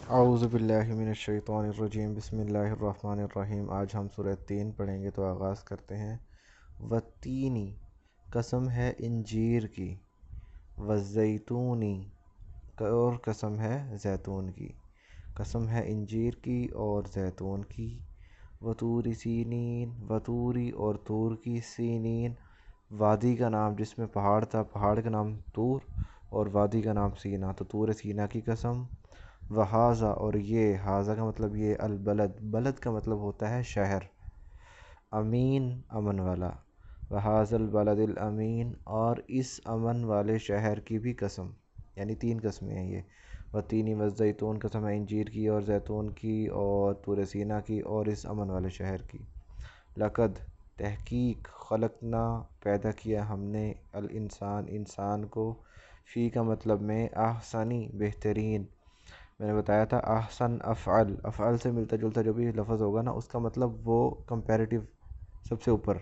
اعوذ باللہ من الشیطان الرجیم بسم اللہ الرحمن الرحیم۔ آج ہم سورہ تین پڑھیں گے، تو آغاز کرتے ہیں۔ والتینی، قسم ہے انجیر کی، والزیتونی، اور قسم ہے زیتون کی، قسم ہے انجیر کی اور زیتون کی، وطور سینین، وطوری اور طور کی، سینین وادی کا نام جس میں پہاڑ تھا، پہاڑ کا نام طور، اور وادی کا نام سینا، تو طور سینا کی قسم۔ وہذا، اور یہ، ہاذا کا مطلب یہ، البلد، بلد کا مطلب ہوتا ہے شہر، امین امن والا، وہذا البلد الامین، اور اس امن والے شہر کی بھی قسم، یعنی تین قسمیں ہیں یہ۔ والتین والزیتون، قسم ہے انجیر کی اور زیتون کی اور طور سینا کی اور اس امن والے شہر کی۔ لقد، تحقیق، خلقنا، پیدا کیا ہم نے، الانسان، انسان کو، فی کا مطلب میں، احسنی، بہترین، میں نے بتایا تھا احسن افعل، افعل سے ملتا جلتا جو بھی لفظ ہوگا نا، اس کا مطلب وہ کمپیریٹیو، سب سے اوپر،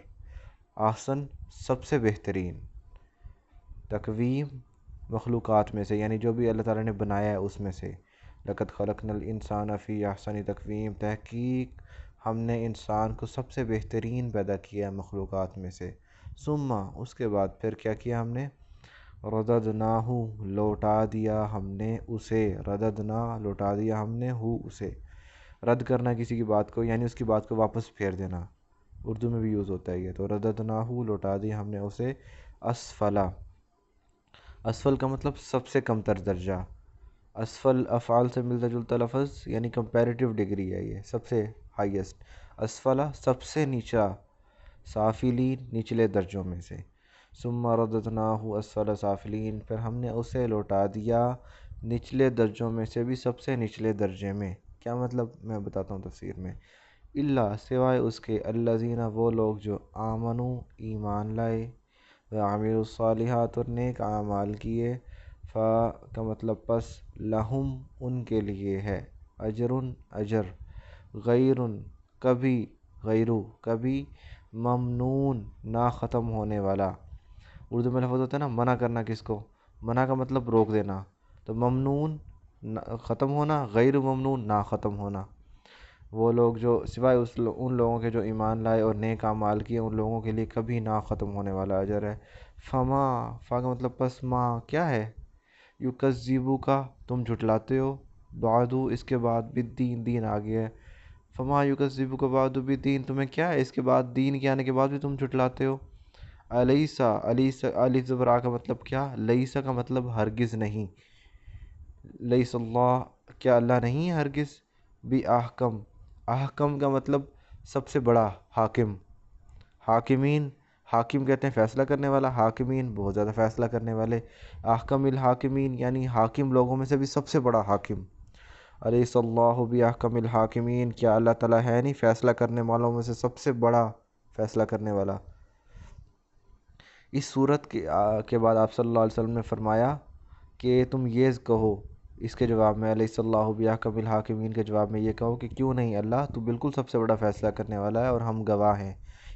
احسن سب سے بہترین، تقویم مخلوقات میں سے، یعنی جو بھی اللہ تعالیٰ نے بنایا ہے اس میں سے۔ لقد خلقنا الانسان فی احسن تقویم، تحقیق ہم نے انسان کو سب سے بہترین پیدا کیا مخلوقات میں سے۔ ثم، اس کے بعد پھر کیا کیا ہم نے، رددناہ، لوٹا دیا ہم نے اسے، رددنا، لوٹا دیا ہم نے، اسے، رد کرنا کسی کی بات کو، یعنی اس کی بات کو واپس پھیر دینا، اردو میں بھی یوز ہوتا ہے یہ، تو رددناہ، لوٹا دیا ہم نے اسے، اسفلا، اسفل کا مطلب سب سے کم تر درجہ، اسفل افعال سے ملتا جلتا لفظ، یعنی کمپیریٹیو ڈگری ہے یہ، سب سے ہائیسٹ، اسفلا سب سے نیچا، سافلین نچلے درجوں میں سے۔ ثم رددناہ اسفل سافلین، پھر ہم نے اسے لوٹا دیا نچلے درجوں میں سے بھی سب سے نچلے درجے میں۔ کیا مطلب، میں بتاتا ہوں تفسیر میں۔ اللہ، سوائے اس کے، الذین، وہ لوگ جو، آمنو، ایمان لائے، وعملوا الصالحات، اور نیک اعمال کیے، کا مطلب پس، لہم، ان کے لیے ہے، اجر، اجر، غیر، کبھی، غیرو، کبھی، ممنون، نہ ختم ہونے والا، اردو میں لفظ ہوتا ہے نا منع کرنا، کس کو، منع کا مطلب روک دینا، تو ممنون ختم ہونا، غیر ممنون نہ ختم ہونا۔ وہ لوگ جو، سوائے ان لوگوں کے جو ایمان لائے اور نیک اعمال کیے، ان لوگوں کے لیے کبھی نہ ختم ہونے والا اجر ہے۔ فما، فا کا مطلب پس، ما کیا ہے، یکذبو کا، تم جھٹلاتے ہو، بعدو اس کے بعد، بالدین، دین آ گیا ہے، فما یکذبو کا بعدو بالدین، تمہیں کیا ہے اس کے بعد، دین کے آنے کے بعد بھی تم جھٹلاتے ہو۔ الیسا، الیسا، الف زبر آ کا مطلب کیا، لیسا کا مطلب ہرگز نہیں، لیس اللہ، کیا اللہ نہیں ہے ہرگز، بھی احکم، احکم کا مطلب سب سے بڑا، حاکم، حاکمین، حاکم کہتے ہیں فیصلہ کرنے والا، حاکمین بہت زیادہ فیصلہ کرنے والے، احکم الحاکمین یعنی حاکم لوگوں میں سے بھی سب سے بڑا حاکم۔ الیس اللہ باحکم الحاکمین، کیا اللہ تعالیٰ ہے نہیں فیصلہ کرنے والوں میں سے سب سے بڑا فیصلہ کرنے والا۔ اس صورت کے بعد آپ صلی اللہ علیہ وسلم نے فرمایا کہ تم یہ کہو، اس کے جواب میں، الیس اللہ باحکم الحاکمین کے جواب میں یہ کہو کہ کیوں نہیں اللہ، تو بالکل سب سے بڑا فیصلہ کرنے والا ہے اور ہم گواہ ہیں،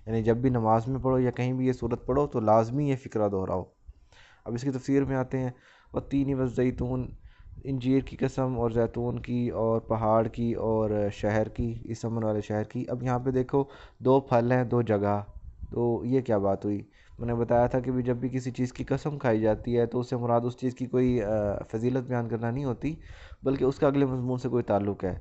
یعنی جب بھی نماز میں پڑھو یا کہیں بھی یہ صورت پڑھو تو لازمی یہ فقرہ دہراؤ۔ اب اس کی تفسیر میں آتے ہیں۔ والتین والزیتون، انجیر کی قسم اور زیتون کی اور پہاڑ کی اور شہر کی، اس امن والے شہر کی۔ اب یہاں پہ دیکھو، دو پھل ہیں دو جگہ، تو یہ کیا بات ہوئی، میں نے بتایا تھا کہ جب بھی کسی چیز کی قسم کھائی جاتی ہے تو اس سے مراد اس چیز کی کوئی فضیلت بیان کرنا نہیں ہوتی، بلکہ اس کا اگلے مضمون سے کوئی تعلق ہے۔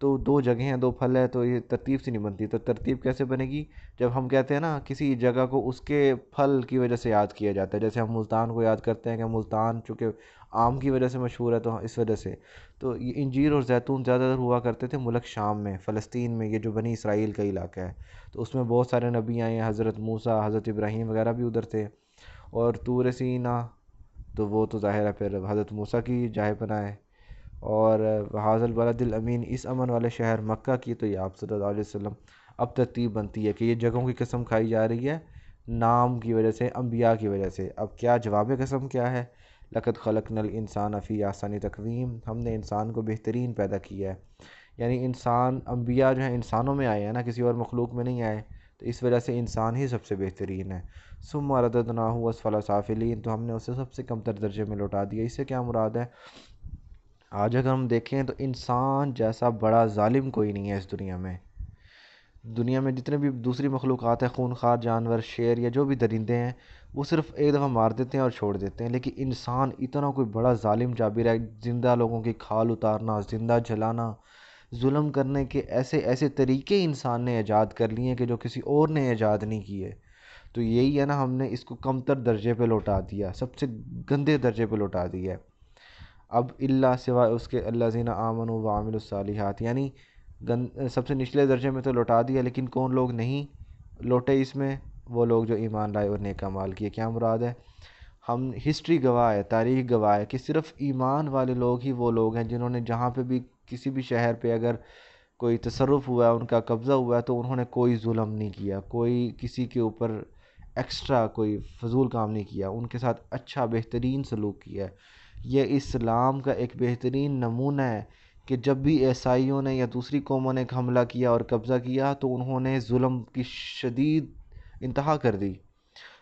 تو دو جگہیں ہیں دو پھل ہے، تو یہ ترتیب سے نہیں بنتی، تو ترتیب کیسے بنے گی، جب ہم کہتے ہیں نا کسی جگہ کو اس کے پھل کی وجہ سے یاد کیا جاتا ہے، جیسے ہم ملتان کو یاد کرتے ہیں کہ ملتان چونکہ آم کی وجہ سے مشہور ہے تو اس وجہ سے، تو یہ انجیر اور زیتون زیادہ تر ہوا کرتے تھے ملک شام میں، فلسطین میں، یہ جو بنی اسرائیل کا علاقہ ہے، تو اس میں بہت سارے نبی آئے ہیں، حضرت موسیٰ، حضرت ابراہیم وغیرہ بھی ادھر تھے، اور طور سینا، تو وہ تو ظاہر ہے پھر حضرت موسیٰ کی جائے پناہ ہے، اور وہذا البلد الامین، اس امن والے شہر مکہ کی، تو یہ آپ صلی اللہ علیہ وسلم۔ اب ترتیب بنتی ہے کہ یہ جگہوں کی قسم کھائی جا رہی ہے نام کی وجہ سے، انبیاء کی وجہ سے۔ اب کیا جواب قسم کیا ہے، لقد خلقنا الانسان فی احسن تقویم، ہم نے انسان کو بہترین پیدا کیا ہے، یعنی انسان، انبیاء جو ہیں انسانوں میں آئے ہیں نا، کسی اور مخلوق میں نہیں آئے، تو اس وجہ سے انسان ہی سب سے بہترین ہے۔ ثم رددناہ اسفل سافلین، تو ہم نے اسے سب سے کم تر درجے میں لوٹا دیا۔ اس سے کیا مراد ہے، آج اگر ہم دیکھیں تو انسان جیسا بڑا ظالم کوئی نہیں ہے اس دنیا میں. دنیا میں جتنے بھی دوسری مخلوقات ہیں، خونخوار جانور، شیر یا جو بھی درندے ہیں، وہ صرف ایک دفعہ مار دیتے ہیں اور چھوڑ دیتے ہیں، لیکن انسان اتنا کوئی بڑا ظالم جابر ہے. زندہ لوگوں کی کھال اتارنا، زندہ جلانا، ظلم کرنے کے ایسے ایسے طریقے انسان نے ایجاد کر لیے ہیں کہ جو کسی اور نے ایجاد نہیں کیے. تو یہی ہے نا، ہم نے اس کو کمتر درجے پہ لوٹا دیا، سب سے گندے درجے پہ لوٹا دیا ہے. اب اللہ سوائے اس کے الذین آمنوا وعملوا الصالحات، یعنی سب سے نچلے درجے میں تو لوٹا دیا، لیکن کون لوگ نہیں لوٹے اس میں؟ وہ لوگ جو ایمان لائے اور نیک اعمال کیے. کیا مراد ہے؟ ہم ہسٹری گواہ ہے، تاریخ گواہ ہے کہ صرف ایمان والے لوگ ہی وہ لوگ ہیں جنہوں نے جہاں پہ بھی کسی بھی شہر پہ اگر کوئی تصرف ہوا ہے، ان کا قبضہ ہوا ہے، تو انہوں نے کوئی ظلم نہیں کیا، کوئی کسی کے اوپر ایکسٹرا کوئی فضول کام نہیں کیا، ان کے ساتھ اچھا بہترین سلوک کیا ہے. یہ اسلام کا ایک بہترین نمونہ ہے کہ جب بھی عیسائیوں نے یا دوسری قوموں نے حملہ کیا اور قبضہ کیا تو انہوں نے ظلم کی شدید انتہا کر دی،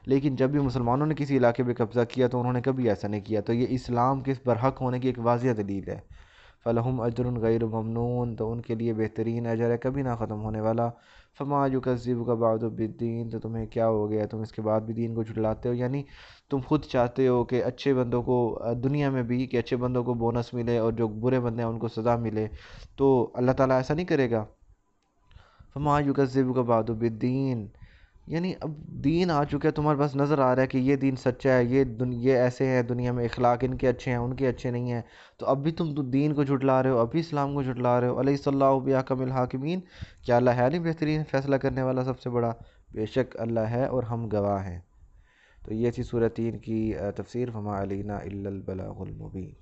لیکن جب بھی مسلمانوں نے کسی علاقے پہ قبضہ کیا تو انہوں نے کبھی ایسا نہیں کیا. تو یہ اسلام کے برحق ہونے کی ایک واضح دلیل ہے. فلہم اجر غیر ممنون، تو ان کے لیے بہترین اجر ہے کبھی نہ ختم ہونے والا. فما یکذبک بعد بالدین، تو تمہیں کیا ہو گیا، تم اس کے بعد بھی دین کو جھٹلاتے ہو. یعنی تم خود چاہتے ہو کہ اچھے بندوں کو دنیا میں بھی کہ اچھے بندوں کو بونس ملے اور جو برے بندے ہیں ان کو سزا ملے، تو اللہ تعالیٰ ایسا نہیں کرے گا. فما یکذبک بعد بالدین، یعنی اب دین آ چکا ہے، تمہارے پاس نظر آ رہا ہے کہ یہ دین سچا ہے، یہ ایسے ہیں دنیا میں، اخلاق ان کے اچھے ہیں ان کے اچھے نہیں ہیں، تو اب بھی تم تو دین کو جھٹلا رہے ہو، اب بھی اسلام کو جھٹلا رہے ہو. الیس اللہ بأحکم الحاکمین، کیا اللہ ہے نہیں بہترین فیصلہ کرنے والا سب سے بڑا؟ بے شک اللہ ہے اور ہم گواہ ہیں. تو یہ تھی سورہ 3 کی تفسیر. فما علینا الا البلاغ المبین.